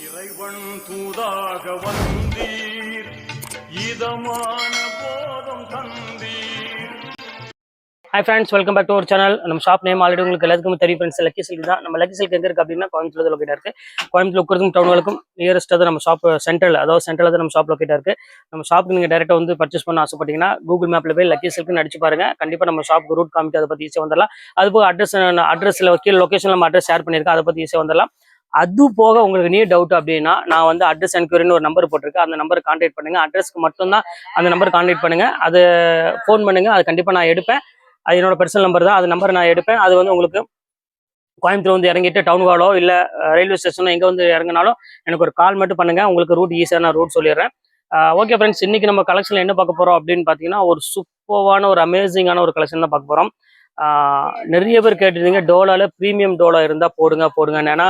இறைவன் தூதாக வந்தீர் இதமான போதம் தந்தீர். Hi friends, welcome back to our channel. நம்ம ஷாப் நேம் ஆல்ரெடி உங்களுக்கு எல்லாத்துக்கும் தெரியும் ஃப்ரெண்ட்ஸ். லக்கி சில்க் தான். நம்ம லக்கி சில்க் எங்கே இருக்குது அப்படின்னா கோயம்புத்தூர் லொக்கேட் இருக்குது. கோயம்புத்தூர் உட்கிறதுக்கும் டவுனுக்கும் நியரஸ்ட்டாக நம்ம ஷாப் சென்ட்ரல், அதாவது சென்ட்ரல் தான் நம்ம ஷாப் லொக்கேட் இருக்குது. நம்ம ஷாப்புக்கு நீங்கள் டேரெக்டாக வந்து பர்ச்சேஸ் பண்ண ஆசைப்பட்டீங்கன்னா கூகுள் மேப்பில் போய் லக்கி சில்க்னு அடிச்சு பாருங்க. கண்டிப்பாக நம்ம ஷாப்புக்கு ரூட் காமிட்டு அதை பற்றி ஈஸியாக வந்துடலாம். அது போக அட்ரஸில் கீழே லொக்கேஷன் நம்ம அட்ரஸ் ஷேர் பண்ணியிருக்கேன், அதை பற்றி ஈஸியாக வந்துடலாம். அது போக உங்களுக்கு நீ டவுட் அப்படின்னா நான் வந்து அட்ரஸ் என்கொயரின்னு ஒரு நம்பர் போட்டிருக்கேன். அந்த நம்பர் கான்டாக்ட் பண்ணுங்க. அட்ரஸ்க்கு மட்டும்தான் அந்த நம்பர் கான்டாக்ட் பண்ணுங்க. அது ஃபோன் பண்ணுங்க, அது கண்டிப்பாக நான் எடுப்பேன். அது என்னோட பர்சனல் நம்பர் தான். அது நம்பர் நான் எடுப்பேன். அது வந்து உங்களுக்கு கோயம்புத்தூர் வந்து இறங்கிட்டு டவுன் ஹாலோ இல்லை ரயில்வே ஸ்டேஷனோ எங்கே வந்து இறங்கினாலும் எனக்கு ஒரு கால் மட்டும் பண்ணுங்க. உங்களுக்கு ரூட் ஈஸியான ரூட் சொல்லிடுறேன். ஓகே ஃப்ரெண்ட்ஸ், இன்னைக்கு நம்ம கலெக்ஷனில் என்ன பார்க்க போகிறோம் அப்படின்னு பார்த்தீங்கன்னா ஒரு சூப்பரான ஒரு அமேசிங்கான ஒரு கலெக்ஷன் தான் பார்க்க போகிறோம். நிறைய பேர் கேட்டிருந்தீங்க டோலாவில் ப்ரீமியம் டோலா இருந்தால் போடுங்க. ஏன்னா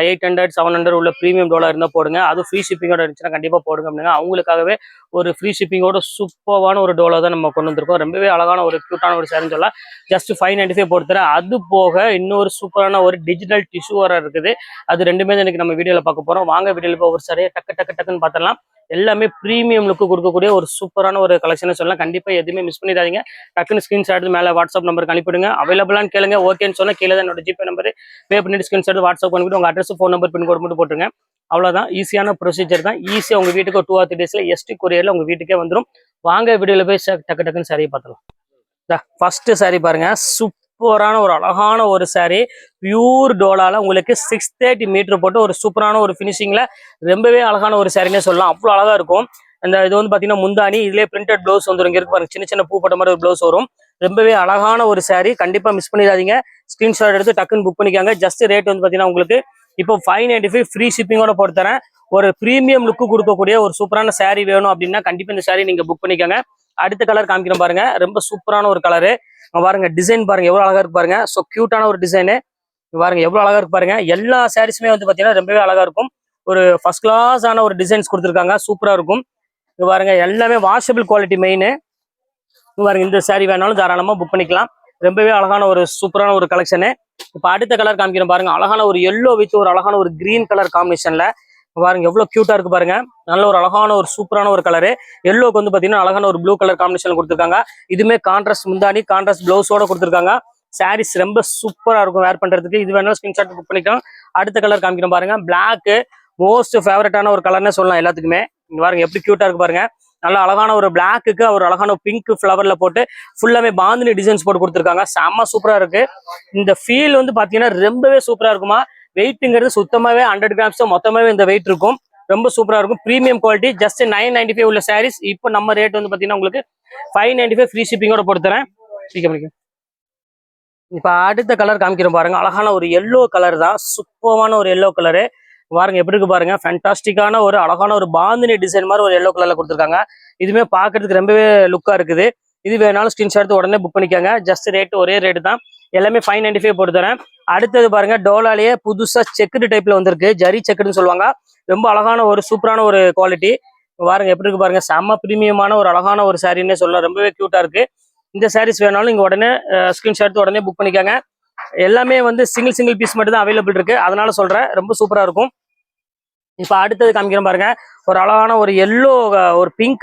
800 700 உள்ள ப்ரீமியம் டோலா இருந்தால் போடுங்க. அது ஃப்ரீ ஷிப்பிங்கோட இருந்துச்சுன்னா கண்டிப்பாக போடுங்க அப்படிங்க. அவங்களுக்காகவே ஒரு ஃப்ரீ ஷிப்பிங்கோட சூப்பரான ஒரு டோலா தான் நம்ம கொண்டு வந்திருக்கோம். ரொம்பவே அழகான ஒரு க்யூட்டான ஒரு சேரின்னு சொல்லலாம். ஜஸ்ட் 595 போட்டுறேன். அது போக இன்னொரு சூப்பரான ஒரு டிஜிட்டல் டிஷ்யூ வர இருக்குது. அது ரெண்டுமே தான் இன்னைக்கு நம்ம வீடியோவில் பார்க்க போகிறோம். வாங்க வீடியோவில் போய் ஒரு சரியாக டக்குன்னு பார்த்துடலாம். எல்லாமே ப்ரீமியம் லுக்கு கொடுக்கக்கூடிய ஒரு சூப்பரான ஒரு கலெக்ஷன் சொல்லலாம். கண்டிப்பாக எதுவுமே மிஸ் பண்ணிடாதீங்க. டக்குன்னு ஸ்கிரீன்ஷாட் எடுத்து மேலே வாட்ஸ்அப் நம்பருக்கு அனுப்பிடுங்க. அவைலபிளான்னு கேளுங்க. ஓகேன்னு சொன்னால் கீழே தான் என்னோட ஜிபே நம்பர் பே பண்ணிட்டு ஸ்கிரீன்ஷாட் வாட்ஸ்அப் பண்ணிவிட்டு உங்கள் அட்ரஸ் ஃபோன் நம்பர் பின்கோடு மட்டும் போட்டுருங்க. அவ்வளோதான், ஈஸியான ப்ரொசீஜர் தான். ஈஸியாக உங்கள் வீட்டுக்கு 2 or 3 டேஸில் எஸ்டி கொரியரில் உங்கள் வீட்டுக்கே வந்துடும். வாங்க வீடியோவில் போய் டக்குன்னு சாரியை பார்த்துலாம். ஃபர்ஸ்ட் சாரி பாருங்க, சூப்பரான ஒரு அழகான ஒரு சாரி. பியூர் டோலால உங்களுக்கு 630 மீட்டர் போட்டு ஒரு சூப்பரான ஒரு ஃபினிஷிங்ல ரொம்பவே அழகான ஒரு சாரினே சொல்லலாம். அவ்வளோ அழகா இருக்கும். இந்த இது வந்து பாத்தீங்கன்னா முந்தானி, இதுலேயே பிரிண்டட் ப்ளவுஸ் வந்துடும். இங்க இருக்கு பாருங்க, சின்ன பூ போட்ட மாதிரி ஒரு ப்ளவுஸ் வரும். ரொம்பவே அழகான ஒரு சாரி. கண்டிப்பா மிஸ் பண்ணிடாதீங்க. ஸ்கிரீன்ஷாட் எடுத்து டக்குன்னு புக் பண்ணிக்காங்க. ஜஸ்ட் ரேட் வந்து பாத்தீங்கன்னா உங்களுக்கு இப்போ 595 ஃப்ரீ ஷிப்பிங்கோட போட்டு தரேன். ஒரு ப்ரீமியம் லுக்கு கொடுக்கக்கூடிய ஒரு சூப்பரான சாரி வேணும் அப்படின்னா கண்டிப்பா இந்த சாரி நீங்க புக் பண்ணிக்கோங்க. அடுத்த கலர் காமிக்கிறேன் பாருங்க, ரொம்ப சூப்பரான ஒரு கலரு. பாருங்க டிசைன் பாருங்க எவ்வளவு அழகா இருக்கு பாருங்க. ஸோ கியூட்டான ஒரு டிசைனு பாருங்க, எவ்வளவு அழகா இருக்கு பாருங்க. எல்லா சாரீஸுமே வந்து பாத்தீங்கன்னா ரொம்பவே அழகா இருக்கும். ஒரு ஃபர்ஸ்ட் கிளாஸ் ஆன ஒரு டிசைன்ஸ் கொடுத்துருக்காங்க, சூப்பரா இருக்கும். இது பாருங்க எல்லாமே வாஷபிள் குவாலிட்டி மெயின். பாருங்க இந்த சாரி வேணாலும் தாராளமா புக் பண்ணிக்கலாம். ரொம்பவே அழகான ஒரு சூப்பரான ஒரு கலெக்ஷனு. இப்போ அடுத்த கலர் காமிக்கிறேன் பாருங்க, அழகான ஒரு எல்லோ வித் ஒரு அழகான ஒரு கிரீன் கலர் காம்பினேஷன்ல பாருங்க எவ்வளவு கியூட்டா இருக்கு பாருங்க. நல்ல ஒரு அழகான ஒரு சூப்பரான ஒரு கலரு. எல்லோக்கு வந்து பாத்தீங்கன்னா அழகான ஒரு ப்ளூ கலர் காம்பினேஷன் கொடுத்துருக்காங்க. இதுமே கான்ட்ராஸ்ட் முந்தானி, கான்ட்ராஸ்ட் பிளவுஸோட கொடுத்துருக்காங்க. சாரீஸ் ரொம்ப சூப்பரா இருக்கும் வேர் பண்றதுக்கு. இது வேணாலும் ஸ்கிரீன்ஷாட் புக் பண்ணிக்கலாம். அடுத்த கலர் காமிக்கிறேன் பாருங்க, பிளாக் மோஸ்ட் ஃபேவரட்டான ஒரு கலர்னே சொல்லலாம் எல்லாத்துக்குமே. இங்க பாருங்க எப்படி கியூட்டா இருக்கு பாருங்க. நல்ல அழகான ஒரு பிளாக்குக்கு ஒரு அழகான பிங்க் ஃபிளவர்ல போட்டு ஃபுல்லாமே பாந்தினி டிசைன்ஸ் போட்டு கொடுத்துருக்காங்க. செம்ம சூப்பரா இருக்கு. இந்த ஃபீல் வந்து பாத்தீங்கன்னா ரொம்பவே சூப்பரா இருக்குமா. வெயிட்டுங்கிறது சுத்தமாவே 100 கிராம்ஸ் மொத்தமாவே இந்த வெயிட் இருக்கும். ரொம்ப சூப்பரா இருக்கும். Premium quality. ஜஸ்ட் 995 உள்ள சாரீஸ் இப்போ நம்ம ரேட் வந்து பாத்தீங்கன்னா உங்களுக்கு 595 ஃப்ரீ ஷிப்பிங்கோட போட்டு தரேன். இப்ப அடுத்த கலர் காமிக்கிறோம் பாருங்க, அழகான ஒரு எல்லோ கலர் தான். சூப்பரான ஒரு எல்லோ கலரு பாருங்க எப்படி இருக்கு பாருங்க. ஃபேண்டாஸ்டிக்கான ஒரு அழகான ஒரு பாந்தினி டிசைன் மாதிரி ஒரு எல்லோ கலர்ல கொடுத்துருக்காங்க. இதுவுமே பாக்குறதுக்கு ரொம்பவே லுக்கா இருக்குது. இது வேணாலும் ஸ்கிரீன்ஷாட் எடுத்து உடனே புக் பண்ணிக்கோங்க. ஜஸ்ட் ரேட் ஒரே ரேட்டு தான். எல்லாமே 595 போட்டு தரேன். அடுத்தது பாருங்க, டோலாலேயே புதுசா செக்குடு டைப்ல வந்திருக்கு. ஜரி செக்குடுன்னு சொல்லுவாங்க. ரொம்ப அழகான ஒரு சூப்பரான ஒரு குவாலிட்டி பாருங்க எப்படி இருக்கு பாருங்க. செம்ம பிரீமியமான ஒரு அழகான ஒரு சாரின்னே சொல்லலாம். ரொம்பவே கியூட்டா இருக்கு. இந்த சாரீஸ் வேணாலும் இங்க உடனே ஸ்கிரீன்ஷாட் எடுத்து உடனே புக் பண்ணிக்கோங்க. எல்லாமே வந்து சிங்கிள் பீஸ் மட்டும் தான் அவைலபிள் இருக்கு, அதனால சொல்றேன். ரொம்ப சூப்பரா இருக்கும். இப்ப அடுத்தது காமிக்கிறேன் பாருங்க, ஒரு அழகான ஒரு எல்லோ ஒரு பிங்க்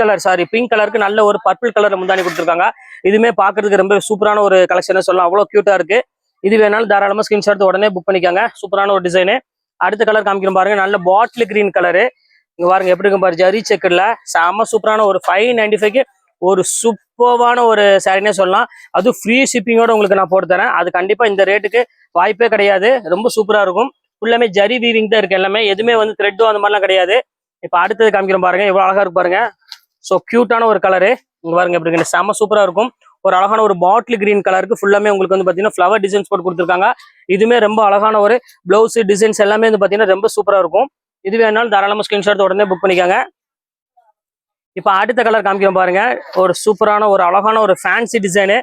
கலருக்கு நல்ல ஒரு பர்பிள் கலர்ல முந்தானி கொடுத்துருக்காங்க. இதுவுமே பாக்குறதுக்கு ரொம்ப சூப்பரான ஒரு கலெக்ஷன் சொல்லலாம். அவ்வளவு கியூட்டா இருக்கு. இது வேணாலும் தாராளமா ஸ்கிரீன்ஷாட் எடுத்து உடனே புக் பண்ணிக்கோங்க. சூப்பரான ஒரு டிசைனு. அடுத்த கலர் காமிக்கிறேன் பாருங்க, நல்ல பாட்டில் கிரீன் கலரு. இங்க பாருங்க எப்படி இருக்கும் பாரு, ஜரி செக்குல செம்ம சூப்பரான ஒரு 595 ஒரு சூப்பரான ஒரு சாரினே சொல்லலாம். அது ஃப்ரீ ஷிப்பிங்கோட உங்களுக்கு நான் போட்டு தரேன். அது கண்டிப்பா இந்த ரேட்டுக்கு வாய்ப்பே கிடையாது. ரொம்ப சூப்பரா இருக்கும். ஃபுல்லாமே ஜரி வீவிங் தான் இருக்கு. எல்லாமே எதுவுமே வந்து த்ரெட்டோ அந்த மாதிரிலாம் கிடையாது. இப்ப அடுத்தது காமிக்கிறோம் பாருங்க, எவ்வளவு அழகா இருக்கு பாருங்க. ஸோ கியூட்டான ஒரு கலரு. இங்க பாருங்க எப்படி இருக்கு, செம்ம சூப்பரா இருக்கும். ஒரு அழகான ஒரு பாட்டில் கிரீன் கலருக்கு ஃபுல்லாமே உங்களுக்கு வந்து பாத்தீங்கன்னா ஃபிளவர் டிசைன்ஸ் போட்டு கொடுத்துருக்காங்க. இதுவுமே ரொம்ப அழகான ஒரு பிளவுஸ் டிசைன்ஸ் எல்லாமே வந்து பாத்தீங்கன்னா ரொம்ப சூப்பரா இருக்கும். இது வேணாலும் தாராளமா ஸ்கிரீன்ஷாட் உடனே புக் பண்ணிக்காங்க. இப்ப அடுத்த கலர் காமிக்கிறோம் பாருங்க, ஒரு சூப்பரான ஒரு அழகான ஒரு ஃபேன்சி டிசைனு.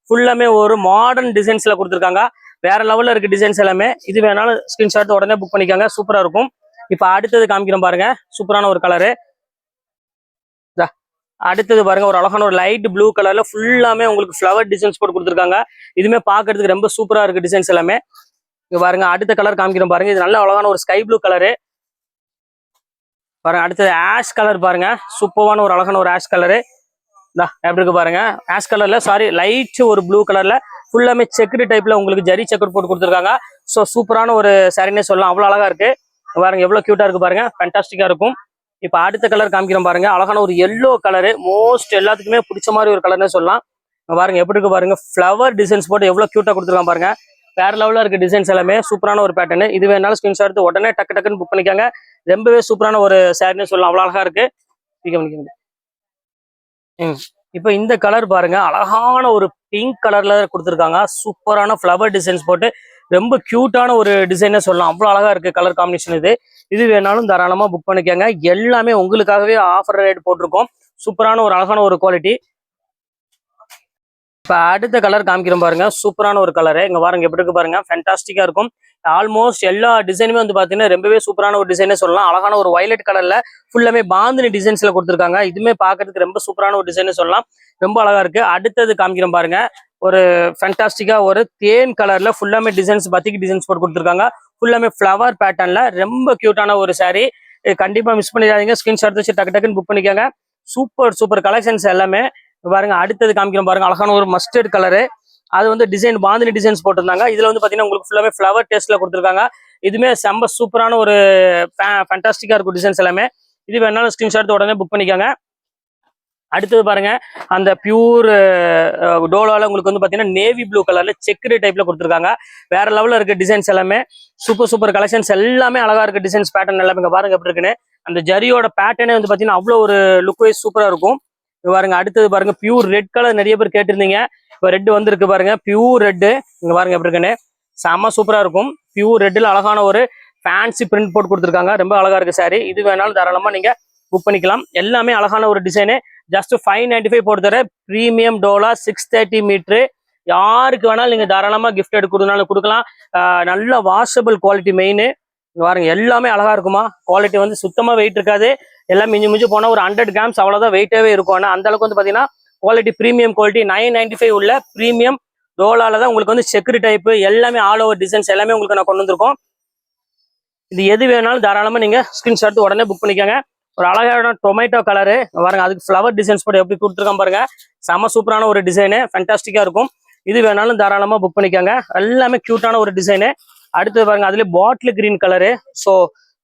ஃபுல்லாமே ஒரு மாடர்ன் டிசைன்ஸ்ல கொடுத்துருக்காங்க. வேற லெவல்ல இருக்கு டிசைன்ஸ் எல்லாமே. இது வேணாலும் ஸ்கிரீன்ஷாட் உடனே புக் பண்ணிக்காங்க. சூப்பரா இருக்கும். இப்ப அடுத்தது காமிக்கிறோம் பாருங்க, சூப்பரான ஒரு கலரு. அடுத்தது பாருங்க, ஒரு அழகான ஒரு லைட் ப்ளூ கலர்ல ஃபுல்லாமே உங்களுக்கு ஃபிளவர் டிசைன்ஸ் போட்டு கொடுத்துருக்காங்க. இதுவுமே பாக்குறதுக்கு ரொம்ப சூப்பரா இருக்கு டிசைன்ஸ் எல்லாமே. இங்க பாருங்க அடுத்த கலர் காமிக்கிறோம் பாருங்க, இது நல்ல அழகான ஒரு ஸ்கை ப்ளூ கலரு. பாருங்க அடுத்தது ஆஷ் கலர் பாருங்க, சூப்பரான ஒரு அழகான ஒரு ஆஷ் கலரு. எப்படி இருக்கு பாருங்க, ஆஷ் கலர்ல சாரி லைட் ஒரு ப்ளூ கலர்ல ஃபுல்லாமே செக்குடு டைப்ல உங்களுக்கு ஜரி செக்குடு போட்டு கொடுத்துருக்காங்க. ஸோ சூப்பரான ஒரு சாரினே சொல்லலாம், அவ்வளோ அழகா இருக்கு பாருங்க, எவ்வளவு கியூட்டா இருக்கு பாருங்க, ஃபேண்டாஸ்டிக்கா இருக்கும். இப்போ அடுத்த கலர் காமிக்கிறோம் பாருங்க, அழகான ஒரு எல்லோ கலரு, மோஸ்ட் எல்லாத்துக்குமே பிடிச்ச மாதிரி ஒரு கலர்னே சொல்லலாம். பாருங்க எப்படி இருக்கு பாருங்க, ஃபிளவர் டிசைன்ஸ் போட்டு எவ்வளவு கியூட்டா கொடுத்துருக்காங்க பாருங்க, வேற லெவலில் இருக்கு டிசைன்ஸ் எல்லாமே, சூப்பரான ஒரு பேட்டர்னு. இது வேணாலும் ஸ்கிரீன்ஷாட் எடுத்து உடனே டக்கு டக்குன்னு புக் பண்ணிக்காங்க. ரொம்பவே சூப்பரான ஒரு சாரினே சொல்லலாம், அவ்வளோ அழகா இருக்கு. இப்போ இந்த கலர் பாருங்க, அழகான ஒரு பிங்க் கலர்ல கொடுத்துருக்காங்க, சூப்பரான ஃபிளவர் டிசைன்ஸ் போட்டு ரொம்ப கியூட்டான ஒரு டிசைனே சொல்லலாம், அவ்வளோ அழகா இருக்கு கலர் காம்பினேஷன். இது வேணாலும் தாராளமா புக் பண்ணிக்கோங்க. எல்லாமே உங்களுக்காகவே ஆஃபர் ரேட் போட்டிருக்கோம், சூப்பரான ஒரு அழகான ஒரு குவாலிட்டி. இப்போ அடுத்த கலர் காமிக்கிறோம் பாருங்க, சூப்பரான ஒரு கலரு. இங்க பாருங்க எப்படி இருக்கு பாருங்க, ஃபேண்டாஸ்டிக்கா இருக்கும். ஆல்மோஸ்ட் எல்லா டிசைனுமே வந்து பாத்தீங்கன்னா ரொம்பவே சூப்பரான ஒரு டிசைனே சொல்லலாம். அழகான ஒரு வயலட் கலர்ல ஃபுல்லாமே பாந்தினி டிசைன்ஸ்ல கொடுத்துருக்காங்க. இதுவுமே பாக்குறதுக்கு ரொம்ப சூப்பரான ஒரு டிசைனே சொல்லலாம், ரொம்ப அழகா இருக்கு. அடுத்தது காமிக்கிறோம் பாருங்க, ஒரு ஃபேண்டாஸ்டிக்கா ஒரு தேன் கலர்ல ஃபுல்லாமே டிசைன்ஸ் பத்திக்கு டிசைன்ஸ் போட்டு கொடுத்துருக்காங்க. ஃபுல்லாமே ஃபிளவர் பேட்டர்ன்ல ரொம்ப கியூட்டான ஒரு சாரி. கண்டிப்பா மிஸ் பண்ணிடாதீங்க, ஸ்கிரீன்ஷாட் வச்சு டக்கு டக்குன்னு புக் பண்ணிக்கோங்க. சூப்பர் சூப்பர் கலெக்ஷன்ஸ் எல்லாமே பாருங்க. அடுத்தது காமிக்கிறோம் பாருங்க, அழகான ஒரு மஸ்டர்ட் கலரு, அது வந்து டிசைன் பாந்தினி டிசைன்ஸ் போட்டிருந்தாங்க. இதுல வந்து பாத்தீங்கன்னா உங்களுக்கு ஃபுல்லாமே ஃபிளவர் டேஸ்ட்ல கொடுத்துருக்காங்க. இதுமே செம்ம சூப்பரான ஒரு ஃபேண்டாஸ்டிக்கா இருக்கும் டிசைன்ஸ் எல்லாமே. இது வேணாலும் ஸ்கிரீன்ஷாட் உடனே புக் பண்ணிக்கோங்க. அடுத்தது பாருங்க, அந்த பியூர் டோலால உங்களுக்கு வந்து பாத்தீங்கன்னா நேவி ப்ளூ கலர்ல செக்குடு டைப்ல கொடுத்துருக்காங்க. வேற லெவல்ல இருக்க டிசைன்ஸ் எல்லாமே சூப்பர் சூப்பர் கலெக்ஷன்ஸ் எல்லாமே அழகா இருக்கு. டிசைன்ஸ் பேட்டர்ன் எல்லாமே இங்க பாருங்க எப்படி இருக்குன்னு. அந்த ஜரியோட பேட்டர்னே வந்து பாத்தீங்கன்னா அவ்வளவு ஒரு லுக் வைஸ் சூப்பரா இருக்கும். பாருங்க அடுத்தது பாருங்க, பியூர் ரெட் கலர் நிறைய பேர் கேட்டிருந்தீங்க, இப்போ ரெட் வந்துருக்கு பாருங்க, பியூர் ரெட்டு. இங்க பாருங்க எப்படி இருக்குன்னு, செம்ம சூப்பரா இருக்கும். பியூர் ரெட்டில் அழகான ஒரு ஃபேன்சி பிரிண்ட் போட்டு கொடுத்துருக்காங்க, ரொம்ப அழகா இருக்கு சாரி. இது வேணாலும் தாராளமா நீங்க புக் பண்ணிக்கலாம். எல்லாமே அழகான ஒரு டிசைனு. ஜஸ்ட் 595 போட்டு தர பிரீமியம் டோலா 630 மீட்ரு. யாருக்கு வேணாலும் நீங்க தாராளமா கிஃப்ட் எடுக்கிறதுனால கொடுக்கலாம். நல்ல வாஷபிள் குவாலிட்டி மெயின். பாருங்க எல்லாமே அழகா இருக்குமா, குவாலிட்டி வந்து சுத்தமா வெயிட் இருக்காது. எல்லாம் மிஞ்சி மிஞ்சி போனா ஒரு 100 கிராம்ஸ் அவ்வளவுதான் வெயிட்டாவே இருக்கும். ஆனா அந்த அளவுக்கு வந்து பாத்தீங்கன்னா குவாலிட்டி பிரீமியம் குவாலிட்டி. 995 உள்ள பிரீமியம் டோலால தான் உங்களுக்கு வந்து செக்குடு டைப் எல்லாமே ஆல் ஓவர் டிசைன்ஸ் எல்லாமே உங்களுக்கு நான் கொண்டு வந்திருக்கோம். இது எது வேணாலும் தாராளமா நீங்க ஸ்கிரீன்ஷாட் உடனே புக் பண்ணிக்கோங்க. ஒரு அழகான டொமேட்டோ கலரு பாருங்க, அதுக்கு ஃபிளவர் டிசைன்ஸ் போட்டு எப்படி கொடுத்துருக்கான் பாருங்க, செம சூப்பரான ஒரு டிசைனு, ஃபேண்டாஸ்டிக்கா இருக்கும். இது வேணாலும் தாராளமா புக் பண்ணிக்கோங்க. எல்லாமே கியூட்டான ஒரு டிசைனு. அடுத்தது பாருங்க, அதுல பாட்டில் கிரீன் கலரு. ஸோ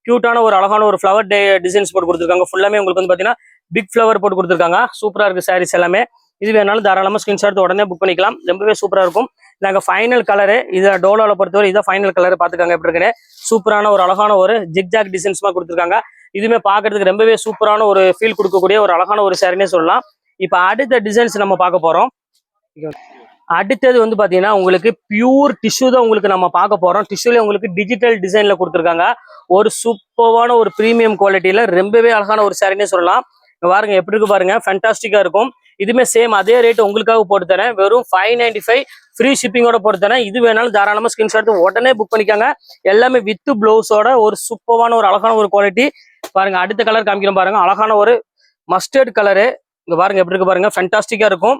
கியூட்டான ஒரு அழகான ஒரு ஃபிளவர் டிசைன்ஸ் போட்டு கொடுத்துருக்காங்க. ஃபுல்லாமே உங்களுக்கு வந்து பாத்தீங்கன்னா பிக் ஃபிளவர் போட்டு கொடுத்துருக்காங்க. சூப்பரா இருக்கு சாரீஸ் எல்லாமே. இது வேணாலும் தாராளமா ஸ்கிரீன்ஷாட் உடனே புக் பண்ணிக்கலாம், ரொம்பவே சூப்பரா இருக்கும். நாங்க ஃபைனல் கலரு இதை டோலால பொறுத்தவரை இதான் ஃபைனல் கலர். பாத்துக்காங்க எப்படி இருக்குன்னு, சூப்பரான ஒரு அழகான ஒரு ஜிக்ஜாக் டிசைன்ஸ் கொடுத்துருக்காங்க. இதுவுமே பாக்குறதுக்கு ரொம்பவே சூப்பரான ஒரு ஃபீல் கொடுக்கக்கூடிய ஒரு அழகான ஒரு சாரினே சொல்லலாம். இப்ப அடுத்த டிசைன்ஸ் நம்ம பார்க்க போறோம். அடுத்தது வந்து பாத்தீங்கன்னா உங்களுக்கு பியூர் டிஷ்யூ தான் உங்களுக்கு நம்ம பார்க்க போறோம். டிஷ்யூல உங்களுக்கு டிஜிட்டல் டிசைன்ல கொடுத்துருக்காங்க. ஒரு சூப்பரான ஒரு பிரீமியம் குவாலிட்டியில ரொம்பவே அழகான ஒரு சாரினே சொல்லலாம். பாருங்க எப்படி இருக்கு பாருங்க, ஃபேண்டாஸ்டிக்கா இருக்கும். இதுமே சேம் அதே ரேட் உங்களுக்காக போட்டு தரேன், வெறும் 595 ஃப்ரீ ஷிப்பிங்கோட போட்டு தரேன். இது வேணாலும் தாராளமா ஸ்கிரீன்ஷாட் உடனே புக் பண்ணிக்காங்க. எல்லாமே வித் பிளவுஸோட ஒரு சூப்பரான ஒரு அழகான ஒரு குவாலிட்டி. பாருங்க அடுத்த கலர் காமிக்கிறோம் பாருங்க, அழகான ஒரு மஸ்டர்ட் கலரு. இங்க பாருங்க எப்படி இருக்கு பாருங்க, ஃபேண்டாஸ்டிக்கா இருக்கும்.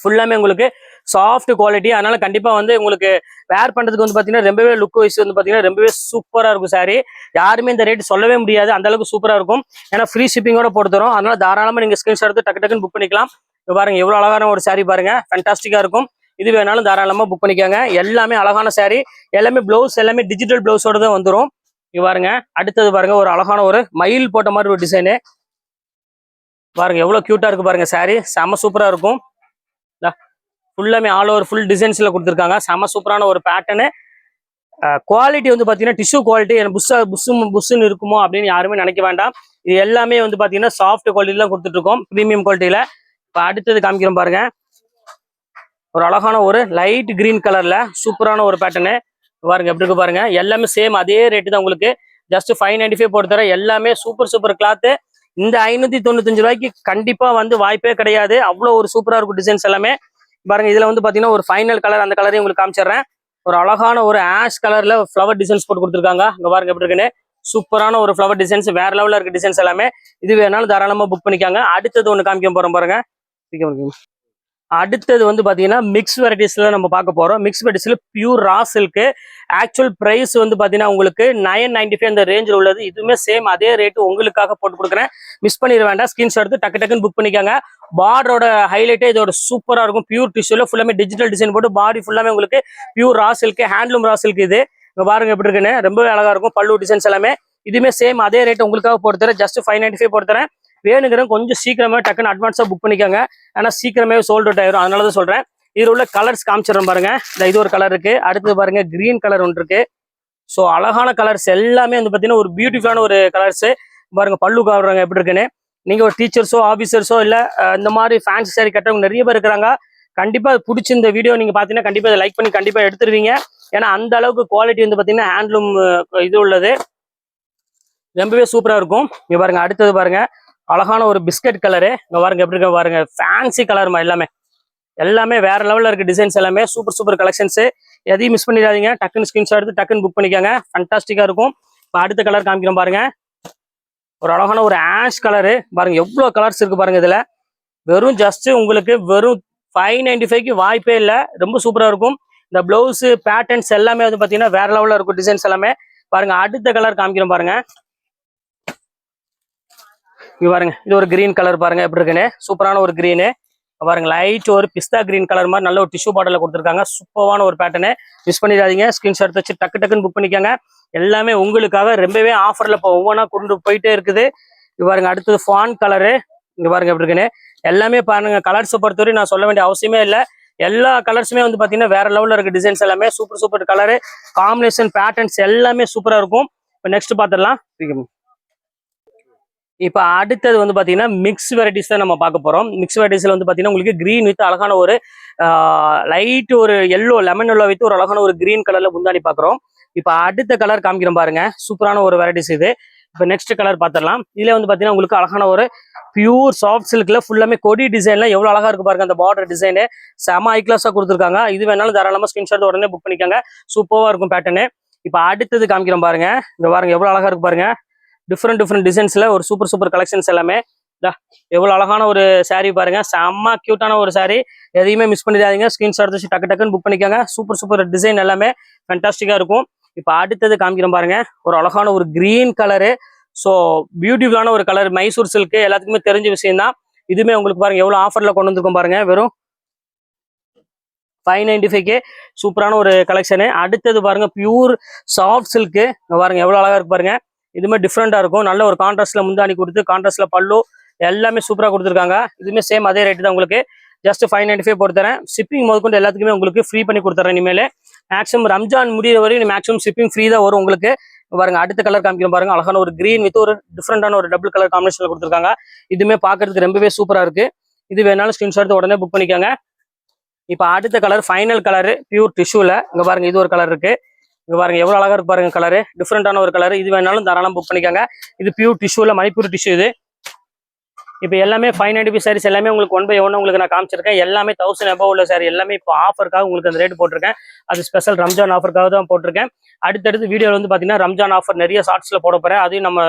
ஃபுல்லாமே உங்களுக்கு சாஃப்ட் குவாலிட்டி. அதனால கண்டிப்பா வந்து உங்களுக்கு வேர் பண்றதுக்கு வந்து பாத்தீங்கன்னா ரொம்பவே லுக் வைஸ் வந்து பாத்தீங்கன்னா ரொம்பவே சூப்பரா இருக்கும் சாரி. யாருமே இந்த ரேட் சொல்லவே முடியாது, அந்த அளவுக்கு சூப்பரா இருக்கும். ஏன்னா ஃப்ரீ ஷிப்பிங்கோட போட்டு தரோம். அதனால தாராளமா நீங்க ஸ்கிரீன்ஷாட் எடுத்து டக்கு டக்குன்னு புக் பண்ணிக்கலாம். இங்க பாருங்க எவ்வளவு அழகான ஒரு சாரி பாருங்க, ஃபேண்டாஸ்டிக்கா இருக்கும். இது வேணாலும் தாராளமா புக் பண்ணிக்கோங்க. எல்லாமே அழகான சாரி, எல்லாமே பிளவுஸ் எல்லாமே டிஜிட்டல் பிளவுஸோட தான் வந்துடும். இங்க பாருங்க அடுத்தது பாருங்க, ஒரு அழகான ஒரு மயில் போட்ட மாதிரி ஒரு டிசைனு. பாருங்க எவ்வளவு கியூட்டா இருக்கு பாருங்க, சாரி செம சூப்பரா இருக்கும். ஃபுல்லாமே ஆல் ஓவர் ஃபுல் டிசைன்ஸ்ல கொடுத்துருக்காங்க. செம சூப்பரான ஒரு பேட்டர்னு. குவாலிட்டி வந்து பாத்தீங்கன்னா டிஷ்யூ குவாலிட்டி. புஷ்ஷுன்னு இருக்குமோ அப்படின்னு யாருமே நினைக்க வேண்டாம். இது எல்லாமே வந்து பாத்தீங்கன்னா சாஃப்ட் குவாலிட்டில கொடுத்துட்டு இருக்கோம், பிரீமியம் குவாலிட்டியில. இப்போ அடுத்தது காமிக்கிறோம் பாருங்க, ஒரு அழகான ஒரு லைட் கிரீன் கலர்ல சூப்பரான ஒரு பேட்டர்னு. பாருங்க எப்படி இருக்கு பாருங்க, எல்லாமே சேம் அதே ரேட்டு தான் உங்களுக்கு. ஜஸ்ட் 595 போட்டு தர. எல்லாமே சூப்பர் சூப்பர் கிளாத்து. இந்த 595 ரூபாய்க்கு கண்டிப்பா வந்து வாய்ப்பே கிடையாது. அவ்வளவு ஒரு சூப்பரா இருக்கும் டிசைன்ஸ் எல்லாமே. பாருங்க இதுல வந்து பாத்தீங்கன்னா ஒரு ஃபைனல் கலர், அந்த கலரையும் உங்களுக்கு காமிச்சிடுறேன். ஒரு அழகான ஒரு ஆஷ் கலர்ல ஃபிளவர் டிசைன்ஸ் போட்டு கொடுத்துருக்காங்க. இங்க பாருங்க எப்படி இருக்குன்னு, சூப்பரான ஒரு ஃபிளவர் டிசைன்ஸ், வேற லெவல்ல இருக்க டிசைன்ஸ் எல்லாமே. இது வேணாலும் தாராளமா புக் பண்ணிக்காங்க. அடுத்தது ஒண்ணு காமிக்க போறோம் பாருங்க. அடுத்தது வந்து பாத்தீங்கன்னா மிக்ஸ் வெரைட்டிஸ்ல நம்ம பார்க்க போறோம். மிக்ஸ் வெரைட்டிஸ்ல pure raw silk. Actual price வந்து பாத்தீங்கன்னா உங்களுக்கு 995 அந்த ரேஞ்சில் உள்ளது. இதுவுமே சேம் அதே ரேட் உங்களுக்காக போட்டு கொடுக்குறேன். மிஸ் பண்ணிட வேண்டாம். ஸ்கிரீன்ஷாட் எடுத்து டக்கு டக்குன்னு புக் பண்ணிக்கோங்க. பார்டரோட ஹைலைட்டே இதோட சூப்பரா இருக்கும். பியூர் டிஷ்யூல ஃபுல்லாமே டிஜிட்டல் டிசைன் போட்டு பாடி ஃபுல்லாமே உங்களுக்கு pure raw silk, handloom raw silk. இது இங்க பாருங்க எப்படி இருக்குன்னு, ரொம்பவே அழகா இருக்கும். பல்லு டிசைன்ஸ் எல்லாமே இதுவுமே சேம் அதே ரேட் உங்களுக்காக போட்டு தரேன். ஜஸ்ட் 595 போட்டு தரேன். வேணுங்கிற கொஞ்சம் சீக்கிரமே டக்குன்னு அட்வான்ஸா புக் பண்ணிக்கோங்க. ஏன்னா சீக்கிரமே சோல்ட் அவுட் ஆயிரும். அதனாலதான் சொல்றேன். இதுல உள்ள கலர்ஸ் காமிச்சிடறேன் பாருங்க. இது ஒரு கலர் இருக்கு. அடுத்து பாருங்க கிரீன் கலர் ஒன்று இருக்கு. ஸோ அழகான கலர்ஸ் எல்லாமே வந்து பாத்தீங்கன்னா ஒரு பியூட்டிஃபுல்லான ஒரு கலர்ஸ். பாருங்க பல்லு காவுறாங்க எப்படி இருக்குன்னு. நீங்க ஒரு டீச்சர்ஸோ ஆபீசர்ஸோ இல்ல இந்த மாதிரி ஃபேன்சி சாரி கட்டவங்க நிறைய பேர் இருக்கிறாங்க. கண்டிப்பா பிடிச்சி இந்த வீடியோ நீங்க பாத்தீங்கன்னா கண்டிப்பா இதை லைக் பண்ணி கண்டிப்பா எடுத்துருவீங்க. ஏன்னா அந்த அளவுக்கு குவாலிட்டி வந்து பாத்தீங்கன்னா ஹேண்ட்லூம் இது உள்ளது. ரொம்பவே சூப்பரா இருக்கும். இங்க பாருங்க அடுத்தது பாருங்க அழகான ஒரு பிஸ்கட் கலரு. இங்க பாருங்க எப்படி இருக்க பாருங்க, ஃபேன்சி கலர்மா. எல்லாமே வேற லெவல்ல இருக்கு. டிசைன்ஸ் எல்லாமே சூப்பர் சூப்பர் கலெக்ஷன்ஸ். எதையும் மிஸ் பண்ணிடாதீங்க. டக்குன்னு ஸ்கிரீன்ஷாட் எடுத்து டக்குன்னு புக் பண்ணிக்கோங்க. ஃபண்டாஸ்டிக்கா இருக்கும். இப்போ அடுத்த கலர் காமிக்கிறோம் பாருங்க. ஒரு அழகான ஒரு ஆஷ் கலரு. பாருங்க எவ்வளவு கலர்ஸ் இருக்கு பாருங்க. இதுல வெறும் ஜஸ்ட் உங்களுக்கு வெறும் 595க்கு வாய்ப்பே இல்லை. ரொம்ப சூப்பரா இருக்கும். இந்த பிளவுஸ் பேட்டர்ன்ஸ் எல்லாமே வந்து பாத்தீங்கன்னா வேற லெவல்ல இருக்கும். டிசைன்ஸ் எல்லாமே பாருங்க. அடுத்த கலர் காமிக்கிறோம் பாருங்க. இது பாருங்க, இது ஒரு கிரீன் கலர் பாருங்க எப்படி இருக்குன்னு. சூப்பரான ஒரு கிரீனு பாருங்க. லைட் ஒரு பிஸ்தா கிரீன் கலர் மாதிரி நல்ல ஒரு டிஷ்யூ பாட்டில கொடுத்துருக்காங்க. சூப்பரான ஒரு பேட்டர்னு. மிஸ் பண்ணிடாதீங்க. ஸ்கிரீன்ஷாட் வச்சு டக்கு டக்குன்னு புக் பண்ணிக்கோங்க. எல்லாமே உங்களுக்காக ரொம்பவே ஆஃபர்ல இப்போ ஒவ்வொன்றா கொண்டு போயிட்டே இருக்குது. இது பாருங்க அடுத்தது ஃபான் கலரு. இங்க பாருங்க எப்படி இருக்குன்னு. எல்லாமே பாருங்க கலர்ஸை பொறுத்தவரை நான் சொல்ல வேண்டிய அவசியமே இல்லை. எல்லா கலர்ஸுமே வந்து பாத்தீங்கன்னா வேற லெவல்ல இருக்கு. டிசைன்ஸ் எல்லாமே super super colour, combination patterns எல்லாமே சூப்பரா இருக்கும். இப்போ நெக்ஸ்ட் பாத்திரலாம். இப்போ அடுத்தது வந்து பாத்தீங்கன்னா மிக்ஸ் வெரைட்டிஸ் தான் நம்ம பார்க்க போறோம். மிக்ஸ் வெரைட்டிஸ்ல வந்து பாத்தீங்கன்னா உங்களுக்கு கிரீன் வித் அழகான ஒரு லைட் ஒரு எல்லோ லெமன் எல்லோ வித் ஒரு அழகான ஒரு கிரீன் கலர்ல முந்தாணி பாக்குறோம். இப்போ அடுத்த கலர் காமிக்கிறோம் பாருங்க. சூப்பரான ஒரு வெரைட்டிஸ் இது. இப்போ நெக்ஸ்ட் கலர் பார்த்துடலாம். இதுல வந்து பாத்தீங்கன்னா உங்களுக்கு அழகான ஒரு பியூர் சாஃப்ட் சில்க்ல ஃபுல்லாமே கொடி டிசைன்ல எவ்வளவு அழகா இருக்கு பாருங்க. அந்த பார்டர் டிசைனு செம ஹை கிளாஸா கொடுத்துருக்காங்க. இது வேணாலும் தாராளமா ஸ்கிரீன்ஷாட் உடனே புக் பண்ணிக்கோங்க. சூப்பரா இருக்கும் பேட்டர்னு. இப்போ அடுத்தது காமிக்கிறோம் பாருங்க. இங்க பாருங்க எவ்வளவு அழகா இருக்கு பாருங்க. டிஃப்ரெண்ட் டிசைன்ஸ்ல ஒரு சூப்பர் சூப்பர் கலெக்ஷன்ஸ் எல்லாமே. எவ்வளவு அழகான ஒரு சாரீ பாருங்க. செம்ம கியூட்டான ஒரு சாரீ. எதையுமே மிஸ் பண்ணிடாதீங்க. ஸ்கிரீன்ஷாட் வச்சு டக்கு டக்குன்னு புக் பண்ணிக்கோங்க. சூப்பர் சூப்பர் டிசைன் எல்லாமே ஃபேண்டாஸ்டிக்கா இருக்கும். இப்போ அடுத்தது காமிக்கிறோம் பாருங்க. ஒரு அழகான ஒரு கிரீன் கலரு. ஸோ பியூட்டிஃபுல்லான ஒரு கலர். மைசூர் சில்க் எல்லாத்துக்குமே தெரிஞ்ச விஷயம் தான். இதுவுமே உங்களுக்கு பாருங்க எவ்வளவு ஆஃபர்ல கொண்டு வந்திருக்கோம் பாருங்க. வெறும் 595க்கு சூப்பரான ஒரு கலெக்ஷனு. அடுத்தது பாருங்க பியூர் சாஃப்ட் சில்க்கு. பாருங்க எவ்வளவு அழகா இருக்கு பாருங்க. இதுமே டிஃப்ரெண்டா இருக்கும். நல்ல ஒரு கான்ட்ராஸ்ட்ல முந்தாணி கொடுத்து கான்ட்ராஸ்ட்ல பல்லு எல்லாமே சூப்பரா கொடுத்துருக்காங்க. இதுவுமே சேம் அதே ரேட்டு தான் உங்களுக்கு. ஜஸ்ட் 595 போட்டு தரேன். ஷிப்பிங் முதற்கொண்டு எல்லாத்துக்குமே உங்களுக்கு ஃப்ரீ பண்ணி கொடுத்துறேன். இனிமேல் மேக்ஸிமம் ரம்ஜான் முடிகிற வரையும் மேக்ஸிமம் ஷிப்பிங் ஃப்ரீ தான் வரும் உங்களுக்கு. பாருங்க அடுத்த கலர் காமிக்கிறோம் பாருங்க. அழகான ஒரு கிரீன் வித் ஒரு டிஃப்ரெண்டான ஒரு டபுள் கலர் காம்பினேஷன்ல கொடுத்துருக்காங்க. இதுவுமே பாக்குறதுக்கு ரொம்பவே சூப்பரா இருக்கு. இது வேணாலும் ஸ்கிரீன்ஷாட் உடனே புக் பண்ணிக்கோங்க. இப்போ அடுத்த கலர் ஃபைனல் கலரு பியூர் டிஷ்யூல. இங்க பாருங்க இது ஒரு கலர் இருக்கு. இங்க பாருங்க எவ்வளவு அழகா இருக்கு பாருங்க. கலரு டிஃப்ரெண்டான ஒரு கலர். இது வேணாலும் தாராளம் புக் பண்ணிக்கோங்க. இது பியூர் டிஷ்யூல மணிப்பூர் டிஷ்யூ இது. இப்போ எல்லாமே 595 சாரீஸ் எல்லாமே உங்களுக்கு 1 by 1 உங்களுக்கு நான் காமிச்சிருக்கேன். எல்லாமே 1000 above உள்ள சாரி எல்லாமே இப்போ ஆஃபருக்காக உங்களுக்கு அந்த ரேட் போட்டிருக்கேன். அது ஸ்பெஷல் ரம்ஜான் ஆஃபருக்காக தான் போட்டிருக்கேன். அடுத்தடுத்து வீடியோவில் வந்து பார்த்தீங்கன்னா ரம்ஜான் ஆஃபர் நிறைய ஷார்ட்ஸ்ல போட போறேன். அதையும் நம்ம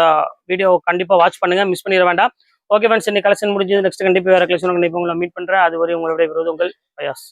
வீடியோ கண்டிப்பாக வாட்ச் பண்ணுங்க. மிஸ் பண்ணிட வேண்டாம். ஓகே ஃப்ரெண்ட்ஸ், இன்னைக்கு கலெக்ஷன் முடிஞ்சது. நெக்ஸ்ட் கண்டிப்பாக வேற கலெக்ஷன் கண்டிப்பாக உங்களை மீட் பண்றேன். அது வரை உங்களுடைய விரோதங்கள் பயாஸ்.